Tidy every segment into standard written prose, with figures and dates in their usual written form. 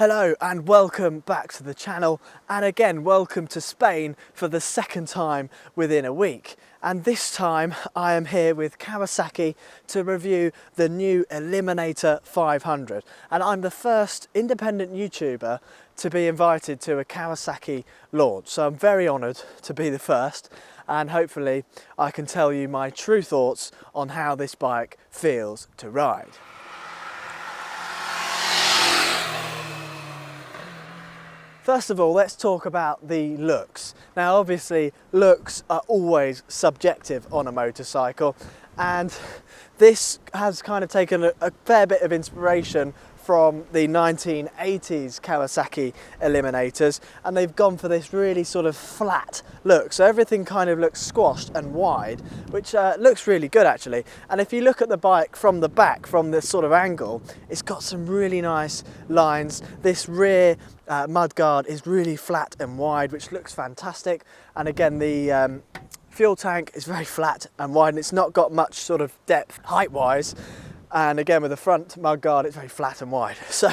Hello and welcome back to the channel, and again welcome to Spain for the second time within a week. And this time I am here with Kawasaki to review the new Eliminator 500, and I'm the first independent YouTuber to be invited to a Kawasaki launch, so I'm very honoured to be the first, and hopefully I can tell you my true thoughts on how this bike feels to ride. First of all, let's talk about the looks. Now obviously looks are always subjective on a motorcycle, and this has kind of taken a fair bit of inspiration from the 1980s Kawasaki Eliminators, and they've gone for this really sort of flat look. So everything kind of looks squashed and wide, which looks really good actually. And if you look at the bike from the back, from this sort of angle, it's got some really nice lines. This rear mudguard is really flat and wide, which looks fantastic. And again, the fuel tank is very flat and wide, and it's not got much sort of depth height-wise. And again, with the front mudguard, it's very flat and wide. So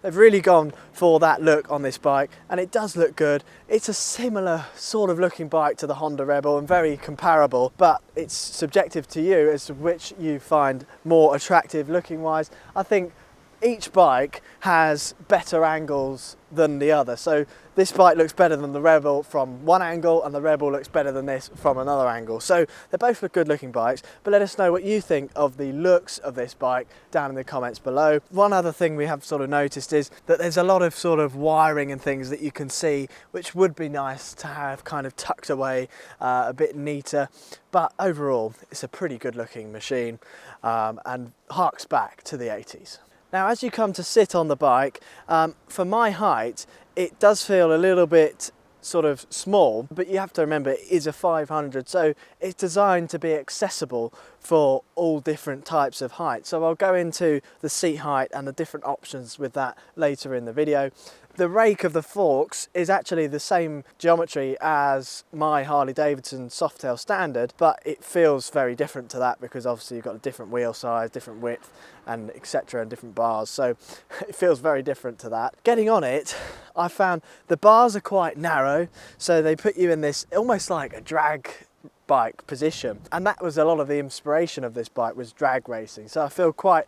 they've really gone for that look on this bike, and it does look good. It's a similar sort of looking bike to the Honda Rebel and very comparable, but it's subjective to you as to which you find more attractive looking wise. I think each bike has better angles than the other. So this bike looks better than the Rebel from one angle, and the Rebel looks better than this from another angle. So they both look good looking bikes, but let us know what you think of the looks of this bike down in the comments below. One other thing we have sort of noticed is that there's a lot of sort of wiring and things that you can see, which would be nice to have kind of tucked away a bit neater. But overall, it's a pretty good looking machine and harks back to the 80s. Now, as you come to sit on the bike, for my height, it does feel a little bit sort of small, but you have to remember it is a 500, so it's designed to be accessible for all different types of height. So I'll go into the seat height and the different options with that later in the video. The rake of the forks is actually the same geometry as my Harley Davidson Softail Standard, but it feels very different to that because obviously you've got a different wheel size, different width, and etc., and different bars, so it feels very different to that. Getting on it, I found the bars are quite narrow, so they put you in this almost like a drag bike position, and that was a lot of the inspiration of this bike, was drag racing. So I feel quite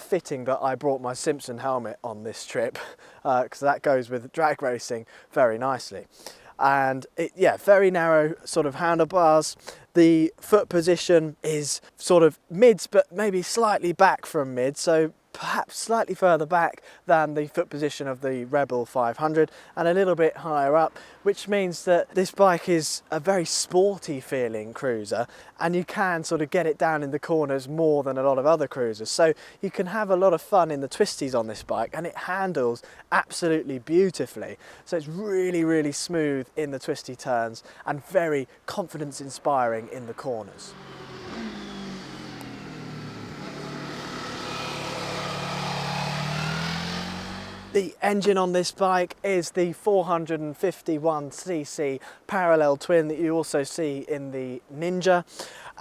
fitting that I brought my Simpson helmet on this trip because that goes with drag racing very nicely. And yeah, very narrow sort of handlebars. The foot position is sort of mids, but maybe slightly back from mid, so perhaps slightly further back than the foot position of the Rebel 500, and a little bit higher up, which means that this bike is a very sporty feeling cruiser, and you can sort of get it down in the corners more than a lot of other cruisers. So you can have a lot of fun in the twisties on this bike, and it handles absolutely beautifully. So it's really, really smooth in the twisty turns and very confidence inspiring in the corners. The engine on this bike is the 451cc parallel twin that you also see in the Ninja,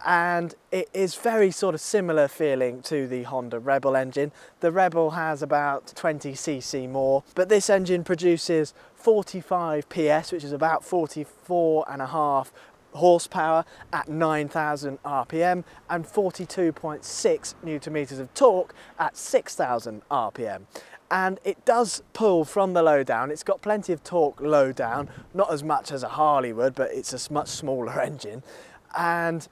and it is very sort of similar feeling to the Honda Rebel engine. The Rebel has about 20cc more, but this engine produces 45 PS, which is about 44.5 horsepower at 9,000 RPM, and 42.6 Newton meters of torque at 6,000 RPM. And it does pull from the low down. It's got plenty of torque low down, not as much as a Harley would, but it's a much smaller engine, and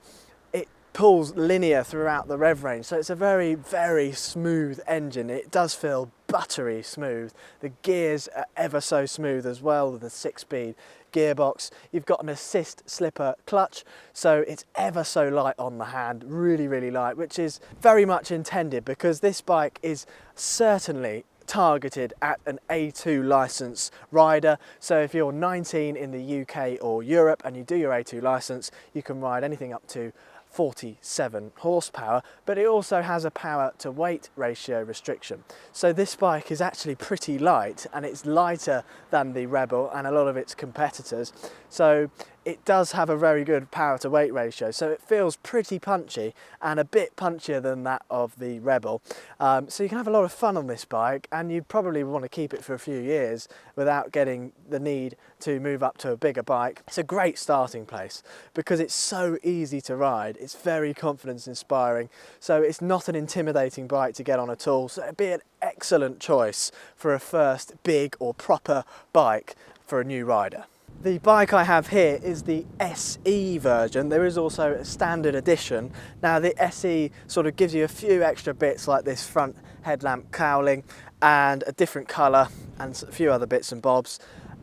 it pulls linear throughout the rev range, so it's a very, very smooth engine. It does feel buttery smooth. The gears are ever so smooth as well with the 6-speed gearbox. You've got an assist slipper clutch, so it's ever so light on the hand, really, really light, which is very much intended because this bike is certainly targeted at an A2 licence rider. So if you're 19 in the UK or Europe and you do your A2 licence, you can ride anything up to 47 horsepower, but it also has a power to weight ratio restriction. So this bike is actually pretty light, and it's lighter than the Rebel and a lot of its competitors. So it does have a very good power to weight ratio, so it feels pretty punchy and a bit punchier than that of the Rebel. So you can have a lot of fun on this bike, and you probably want to keep it for a few years without getting the need to move up to a bigger bike. It's a great starting place because it's so easy to ride. It's very confidence inspiring, so it's not an intimidating bike to get on at all. So it'd be an excellent choice for a first big or proper bike for a new rider. The bike I have here is the SE version. There is also a standard edition. Now the SE sort of gives you a few extra bits like this front headlamp cowling and a different colour and a few other bits and bobs.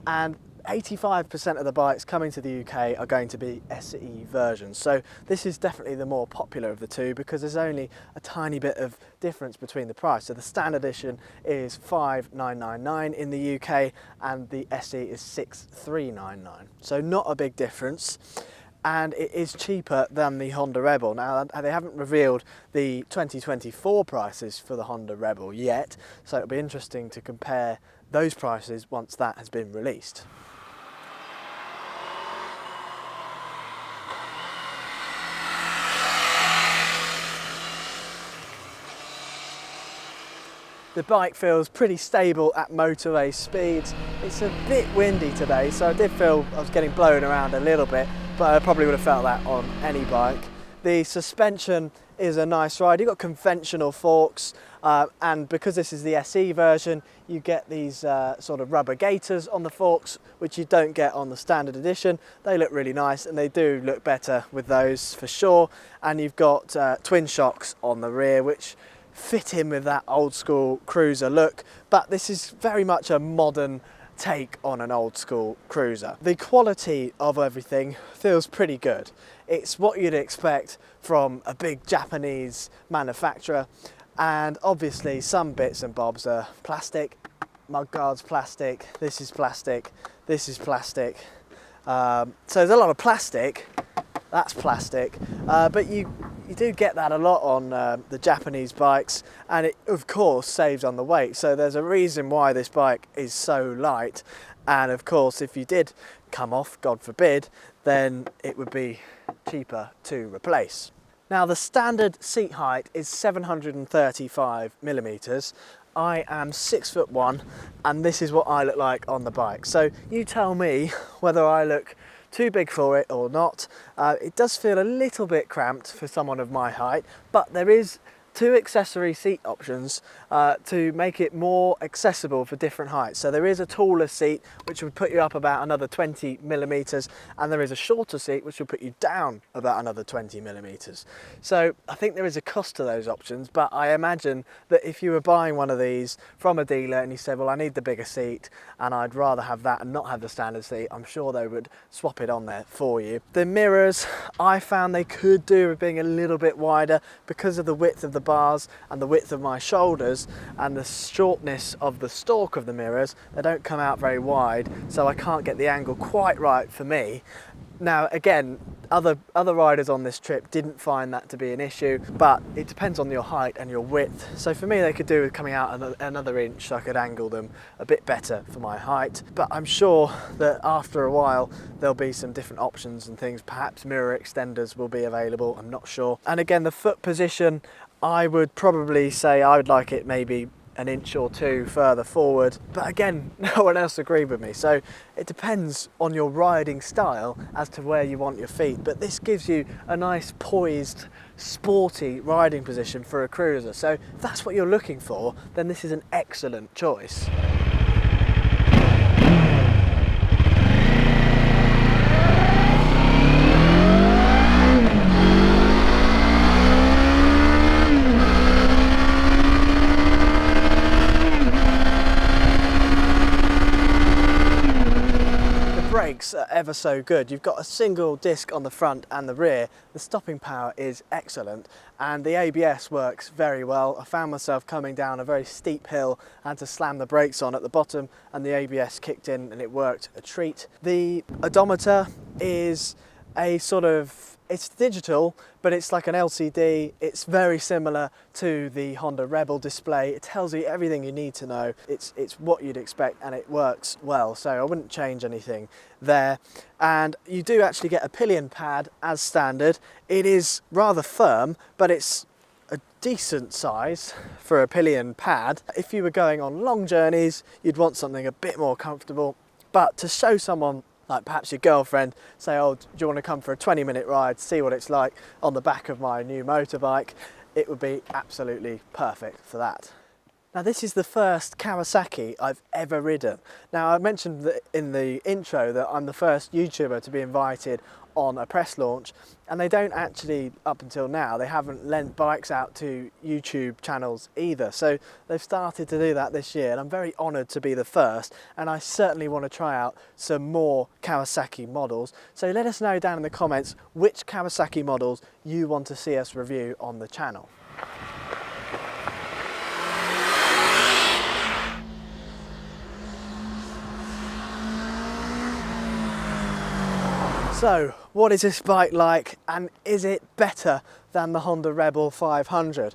And 85% of the bikes coming to the UK are going to be SE versions. So this is definitely the more popular of the two because there's only a tiny bit of difference between the price. So the standard edition is $5,999 in the UK and the SE is $6,399. So not a big difference. And it is cheaper than the Honda Rebel. Now they haven't revealed the 2024 prices for the Honda Rebel yet, so it'll be interesting to compare those prices once that has been released. The bike feels pretty stable at motorway speeds. It's a bit windy today, so I did feel I was getting blown around a little bit, but I probably would have felt that on any bike. The suspension is a nice ride. You've got conventional forks, and because this is the SE version, you get these sort of rubber gaiters on the forks, which you don't get on the standard edition. They look really nice, and they do look better with those for sure. And you've got twin shocks on the rear, which fit in with that old school cruiser look, but this is very much a modern take on an old school cruiser. The quality of everything feels pretty good. It's what you'd expect from a big Japanese manufacturer, and obviously some bits and bobs are plastic. Mudguard's plastic, this is plastic, this is plastic. So there's a lot of plastic, that's plastic, but you do get that a lot on the Japanese bikes, and it of course saves on the weight. So there's a reason why this bike is so light, and of course if you did come off, God forbid, then it would be cheaper to replace. Now the standard seat height is 735 millimeters. I am 6'1", and this is what I look like on the bike. So you tell me whether I look too big for it or not. It does feel a little bit cramped for someone of my height, but there is two accessory seat options to make it more accessible for different heights. So there is a taller seat which would put you up about another 20 millimeters, and there is a shorter seat which will put you down about another 20 millimeters. So I think there is a cost to those options, but I imagine that if you were buying one of these from a dealer and you said, well, I need the bigger seat and I'd rather have that and not have the standard seat, I'm sure they would swap it on there for you. The mirrors, I found they could do with being a little bit wider because of the width of the bars and the width of my shoulders and the shortness of the stalk of the mirrors. They don't come out very wide, so I can't get the angle quite right for me. Now again, other riders on this trip didn't find that to be an issue, but it depends on your height and your width. So for me, they could do with coming out another inch so I could angle them a bit better for my height. But I'm sure that after a while there'll be some different options and things. Perhaps mirror extenders will be available, I'm not sure. And again, the foot position, I would probably say I would like it maybe an inch or two further forward, but again, no one else agreed with me. So it depends on your riding style as to where you want your feet, but this gives you a nice poised, sporty riding position for a cruiser. So if that's what you're looking for, then this is an excellent choice. Brakes are ever so good. You've got a single disc on the front and the rear. The stopping power is excellent, and the ABS works very well. I found myself coming down a very steep hill and to slam the brakes on at the bottom, and the ABS kicked in and it worked a treat. The odometer is a sort of It's digital, but it's like an LCD. It's very similar to the Honda Rebel display. It tells you everything you need to know. It's what you'd expect, and it works well, so I wouldn't change anything there. And you do actually get a pillion pad as standard. It is rather firm, but it's a decent size for a pillion pad. If you were going on long journeys, you'd want something a bit more comfortable. But to show someone, like perhaps your girlfriend, say, oh, do you want to come for a 20-minute ride, see what it's like on the back of my new motorbike, it would be absolutely perfect for that. Now, this is the first Kawasaki I've ever ridden. Now, I mentioned that in the intro that I'm the first YouTuber to be invited on a press launch, and they don't actually, up until now, they haven't lent bikes out to YouTube channels either. So they've started to do that this year, and I'm very honoured to be the first, and I certainly want to try out some more Kawasaki models. So let us know down in the comments which Kawasaki models you want to see us review on the channel. So, what is this bike like, and is it better than the Honda Rebel 500?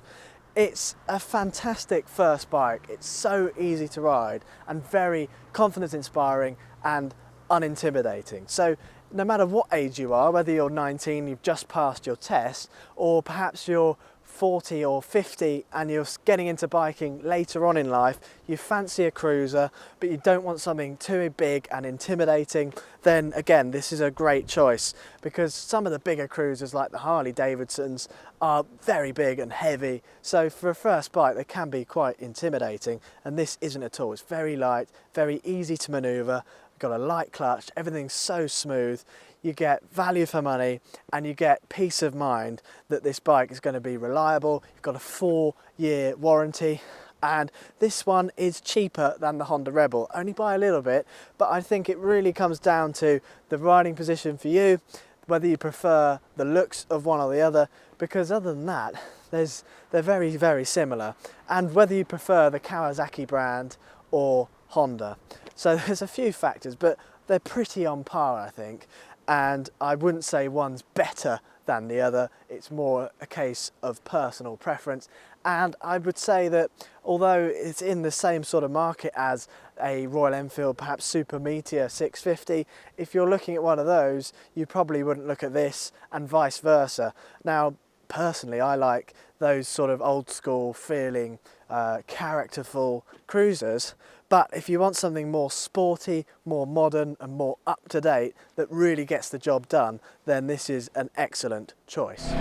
It's a fantastic first bike. It's so easy to ride and very confidence inspiring and unintimidating. So no matter what age you are, whether you're 19, you've just passed your test, or perhaps you're 40 or 50 and you're getting into biking later on in life, you fancy a cruiser but you don't want something too big and intimidating, then again this is a great choice, because some of the bigger cruisers like the Harley Davidsons are very big and heavy, so for a first bike they can be quite intimidating, and this isn't at all. It's very light, very easy to manoeuvre, got a light clutch, everything's so smooth. You get value for money and you get peace of mind that this bike is going to be reliable. You've got a 4-year warranty, and this one is cheaper than the Honda Rebel, only by a little bit, but I think it really comes down to the riding position for you, whether you prefer the looks of one or the other, because other than that, they're very, very similar, and whether you prefer the Kawasaki brand or Honda. So there's a few factors, but they're pretty on par, I think. And I wouldn't say one's better than the other. It's more a case of personal preference. And I would say that although it's in the same sort of market as a Royal Enfield, perhaps Super Meteor 650, if you're looking at one of those, you probably wouldn't look at this, and vice versa. Now, personally, I like those sort of old school feeling, characterful cruisers. But if you want something more sporty, more modern and more up to date that really gets the job done, then this is an excellent choice.